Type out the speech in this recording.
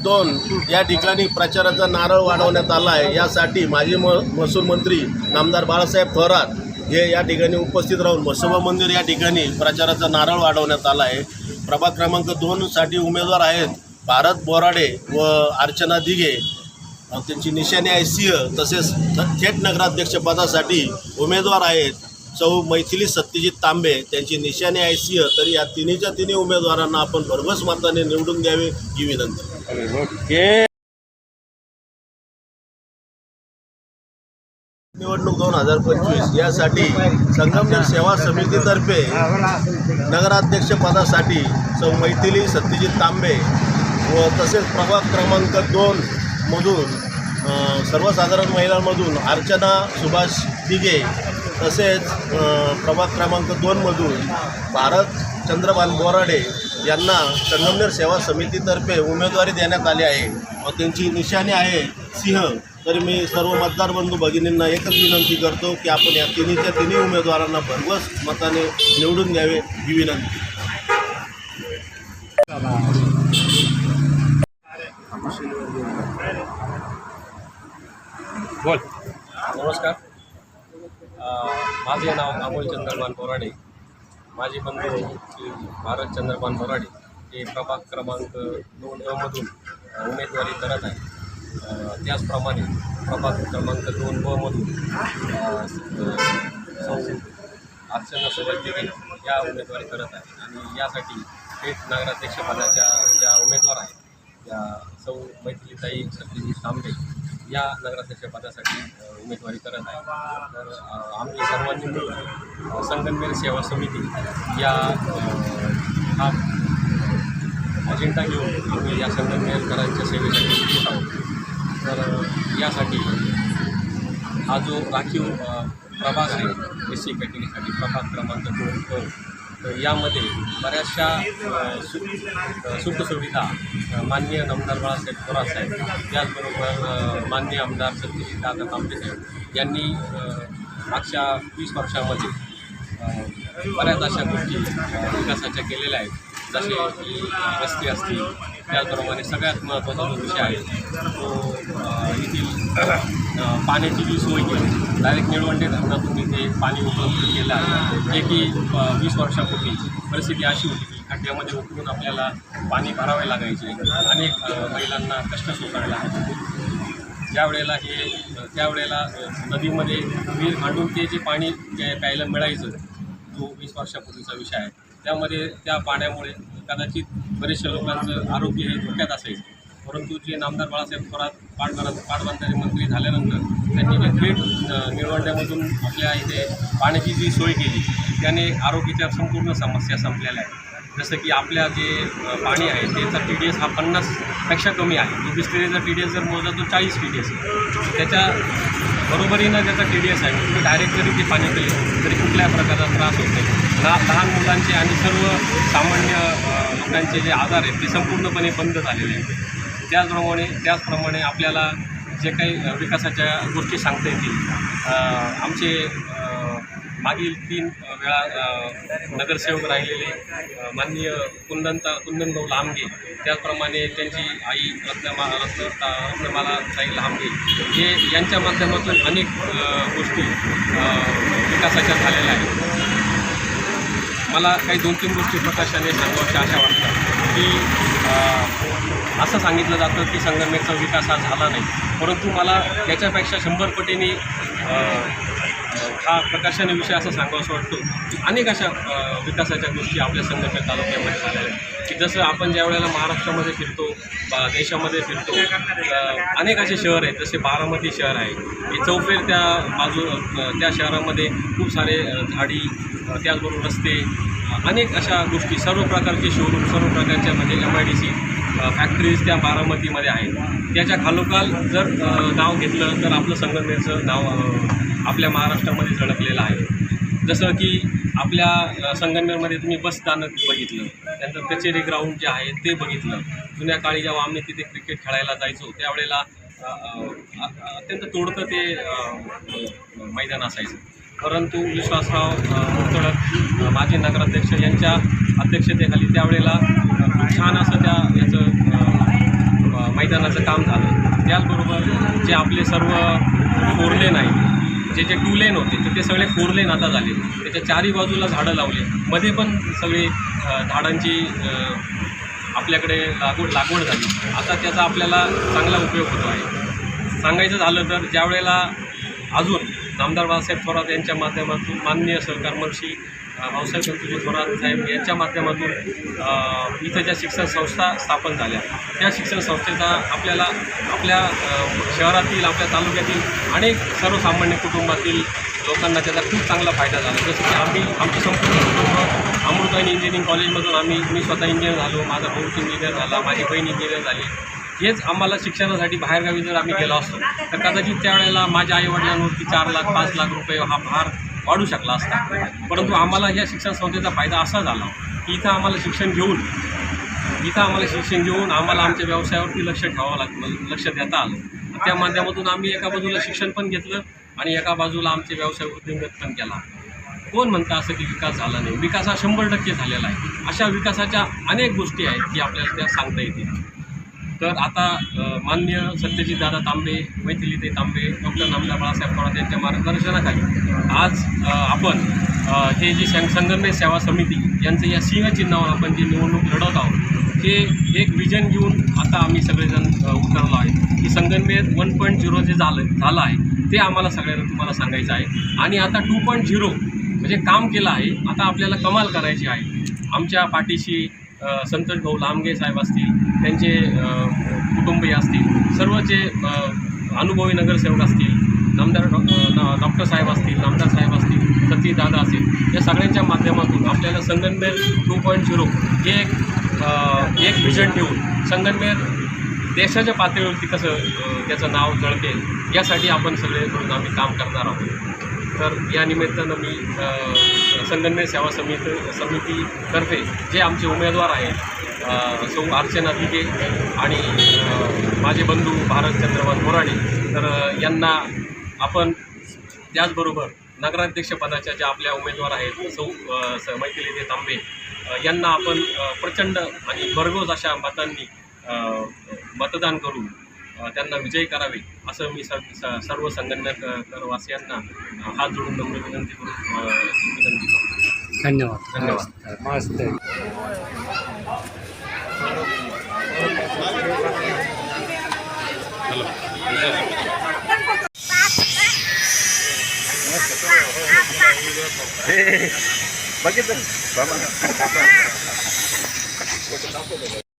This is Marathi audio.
2 या ठिकाणी प्रचाराचा नारळ वाढवण्यात आला आहे। यासाठी माजी महसूल मंत्री नामदार बाळासाहेब थोरात हे या ठिकाणी उपस्थित राहून म्हसोबा मंदिर या ठिकाणी प्रचाराचा नारळ वाढवण्यात आला आहे। प्रभाग क्रमांक 2 साठी उमेदवार आहेत भारत बोराडे व अर्चना दिघे, त्यांची निशाणी आहे सिंह। तसेच थेट नगराध्यक्षपदासाठी उमेदवार आहेत सौ मैथिली सत्यजित तांबे, त्यांची निशाणी आहे सिंह। तर या तिन्हीच्या तिन्ही उमेदवारांना आपण भरघोस मताने निवडून द्यावे ही विनंती। निवडणूक 2025 यासाठी संगमनेर सेवा समितीतर्फे नगराध्यक्षपदासाठी सौ मैथिली सत्यजित तांबे व तसेच प्रभाग क्रमांक 2 मधून सर्वसाधारण महिलांमधून अर्चना सुभाष दिघे, तसेच प्रभाग क्रमांक 2 मधून भारत चंद्रभान बोराडे यांना संगमनेर सेवा समितीतर्फे उमेदवारी देण्यात आली आहे व त्यांची निशाणी आहे सिंह। तर मी सर्व मतदार बंधू भगिनींना एकच विनंती करतो की आपण या तिन्हीच्या तिन्ही उमेदवारांना भरघोस मताने निवडून द्यावे ही विनंती। बोल। नमस्कार, माझे नाव अमोल चंद्रभान बोराडे। माझे बंधू भारत चंद्रभान बोराडे हे प्रभाग क्रमांक 2 मधून उमेदवारी करत आहे। त्याचप्रमाणे प्रभाग क्रमांक 2 मधून सौ अर्चना सुभाष दिघे या उमेदवारी करत आहे आणि यासाठी थेट नगराध्यक्षपदाच्या ज्या उमेदवार आहेत या सौ मैथिलीताई सत्यजित तांबे या नगराध्यक्षपदासाठी उमेदवारी करत आहे। तर आम्ही सर्वांनी मिळून संगमनेर सेवा समिती या हा अजेंडा घेऊन आम्ही या संगमनेरकरांच्या सेवेसाठी येत आहोत। तर यासाठी हा जो राखीव प्रभाग आहे SC कॅटेगरीसाठी प्रभाग क्रमांक 2 तर यामध्ये बऱ्याचशा सुखसुविधा माननीय नामदार बाळासाहेब थोरात साहेब, त्याचबरोबर माननीय आमदार सत्यजित दादा तांबे साहेब यांनी मागच्या 20 वर्षामध्ये बऱ्याच अशा गोष्टी विकासाच्या केलेल्या आहेत, जसे की रस्ते असतील। त्याचप्रमाणे सगळ्यात महत्त्वाचा जो विषय आहे तो येथील पाण्याची जी सोय केली, डायरेक्ट निळवंडे धरणातून इथे पाणी उपलब्ध केलं आहे। जे की 20 वर्षापूर्वी परिस्थिती अशी होती की खड्ड्यामध्ये उतरून आपल्याला पाणी भरावे लागायचे, अनेक महिलांना कष्ट सोसावे लागायचे। त्यावेळेला नदीमध्ये विहीर खांडून ते जे पाणी प्यायला मिळायचं, जो 20 वर्षापूर्वीचा विषय आहे, त्यामध्ये त्या पाण्यामुळे कदाचित बरेचशा लोकांचं आरोग्य हे धोक्यात असायचं। परंतु जे नामदार बाळासाहेब थोरात पाटबंधारे मंत्री झाल्यानंतर त्यांनी जे थेट निळवंड्यामधून आपल्या इथे पाण्याची जी सोय केली त्याने आरोग्याच्या संपूर्ण समस्या संपलेल्या आहेत। जसं की आपल्या जे पाणी आहे त्याचा TDS हा 50पेक्षा कमी आहे। जो बिस्लेरीचा TDS जर मोजला तो 40 TDS आहे। त्याच्या बरोबरीनं ज्याचा TDS आहे तुम्ही डायरेक्ट जरी ते पाणी पिले तरी कुठल्या प्रकारचा त्रास होत नाही। लहान मुलांचे आणि सर्व सामान्य लोकांचे जे आजार आहेत ते संपूर्णपणे बंद झालेले आहेत। त्याचप्रमाणे आपल्याला जे काही विकासाच्या गोष्टी सांगता येतील, आमचे मागील 3 वेळा नगरसेवक राहिलेले माननीय कुंदनभाऊ लांबगे, त्याचप्रमाणे त्यांची आई रत्नमाला ताई लांबगे हे यांच्या माध्यमातून अनेक गोष्टी विकासाच्या झालेल्या आहेत। मला काही 2-3 गोष्टी प्रकाशाने सांगायच्या अशा वाटतात की असं सांगितलं जातं की संगमनेरचा विकास हा झाला नाही, परंतु मला त्याच्यापेक्षा 100 पटीने हा प्रकाशाने विषय असं सांगावंसं वाटतो की अनेक अशा विकासाच्या गोष्टी आपल्या संगमनेर तालुक्यामध्ये झालेल्या आहेत की जसं आपण ज्या वेळेला महाराष्ट्रामध्ये फिरतो, देशामध्ये फिरतो, अनेक असे शहर आहेत, जसे बारामती शहर आहे, हे चौफेर त्या शहरामध्ये खूप सारे झाडी, त्याचबरोबर रस्ते, अनेक अशा गोष्टी, सर्व प्रकारचे शोरूम, सर्व प्रकारच्या म्हणजे MIDC फॅक्टरीज त्या बारामतीमध्ये आहेत। त्याच्या खालोखाल जर नाव घेतलं तर आपलं संगमनेरचं नाव आपल्या महाराष्ट्रामध्ये झळकलेलं आहे। जसं की आपल्या संगमनेरमध्ये तुम्ही बस स्थानक बघितलं, त्यानंतर कचेरी ग्राउंड जे आहे ते बघितलं। जुन्या काळी जेव्हा आम्ही तिथे क्रिकेट खेळायला जायचो त्यावेळेला अत्यंत तोडकं ते मैदान असायचं, परंतु विश्वासराव मुर्तडक माजी नगराध्यक्ष यांच्या अध्यक्षतेखाली त्यावेळेला खूप छान असं याचं मैदानाचं काम झालं. त्याचबरोबर जे आपले सर्व 4 लेन आहे, जे 2 लेन होते तर ते सगळे 4 लेन आता झाले. त्याच्या चारी बाजूला झाडं लावले, मध्ये पण सगळे झाडांची आपल्याकडे लागवड झाली. आता त्याचा आपल्याला चांगला उपयोग होतो आहे. सांगायचं झालं तर ज्या वेळेला अजून नामदार बाळासाहेब थोरात यांच्या माध्यमातून माननीय सहकारमंत्री भाऊसाहेब बंधूजी थोरात साहेब यांच्या माध्यमातून इथं ज्या शिक्षण संस्था स्थापन झाल्या, त्या शिक्षण संस्थेचा आपल्याला आपल्या शहरातील, आपल्या तालुक्यातील अनेक सर्वसामान्य कुटुंबातील लोकांना त्याचा खूप चांगला फायदा झाला. जसं की आमचं संपूर्ण कुटुंब अमृतायनी इंजिनिअरिंग कॉलेजमधून मी स्वतः इंजिनियर झालो, माझा भाऊ इंजिनियर झाला, माझी बहीण इंजिनियर झाली. हेच आम्हाला शिक्षणासाठी बाहेरगावी जर आम्ही गेलो असतो तर कदाचित त्यावेळेला माझ्या आईवडिलांवरती 4 लाख 5 लाख रुपये हा भार वाढू शकला असता. परंतु आम्हाला या शिक्षण संस्थेचा फायदा असा झाला की इथं आम्हाला शिक्षण घेऊन आम्हाला आमच्या व्यवसायावरती लक्ष देता आलं. त्या माध्यमातून आम्ही एका बाजूला शिक्षण पण घेतलं आणि एका बाजूला आमचे व्यवसाय वृद्धिंगत पण केला. कोण म्हणतं असं की विकास झाला नाही? विकास हा 100% झालेला आहे. अशा विकासाच्या अनेक गोष्टी आहेत की आपल्याला त्या सांगता येतील. तर आता माननीय सत्यजितदादा तांबे, मैथिलीताई तांबे, डॉक्टर नामदार बाळासाहेब थोरात यांच्या मार्गदर्शनाखाली आज आपण हे जी संगमनेर सेवा समिती यांचं या सिंहचिन्हावर आपण जी निवडणूक लढवत आहोत, हे एक विजन घेऊन आता आम्ही सगळेजण उतरलो आहे की संगमनेर 1.0 जे झालं आहे ते आम्हाला सगळ्यांना तुम्हाला सांगायचं आहे. आणि आता 2.0 म्हणजे काम केलं आहे. आता आपल्याला कमाल करायची आहे. आमच्या पाठीशी संतोष भाऊ लामगे साहेब असतील, त्यांचे कुटुंबीय असतील, सर्वचे अनुभवी नगरसेवक असतील, नामदार डॉक्टर साहेब असतील, नामदार साहेब असतील, सतीशदादा असतील, या सगळ्यांच्या माध्यमातून आपल्याला संगमनेर 2.0 हे एक विजन ठेवून संगमनेर देशाच्या पातळीवरती कसं त्याचं नाव झळकेल यासाठी आपण सगळे मिळून आम्ही काम करणार आहोत. तर या निमित्तानं मी संगमनेर सेवा समितीतर्फे जे आमचे उमेदवार आहेत सौ अर्चना दिघे आणि माझे बंधू भारत चंद्रकांत मोराडे, तर यांना आपण त्याचबरोबर नगराध्यक्षपदाच्या ज्या आपल्या उमेदवार आहेत सौ मैथिलीताई तांबे यांना आपण प्रचंड आणि भरघोस अशा मतांनी मतदान करून त्यांना विजयी करावे असं मी सर्व संगमनेरवासियांना हात जोडून नम्र विनंती करतो. धन्यवाद. मस्त. बघितलं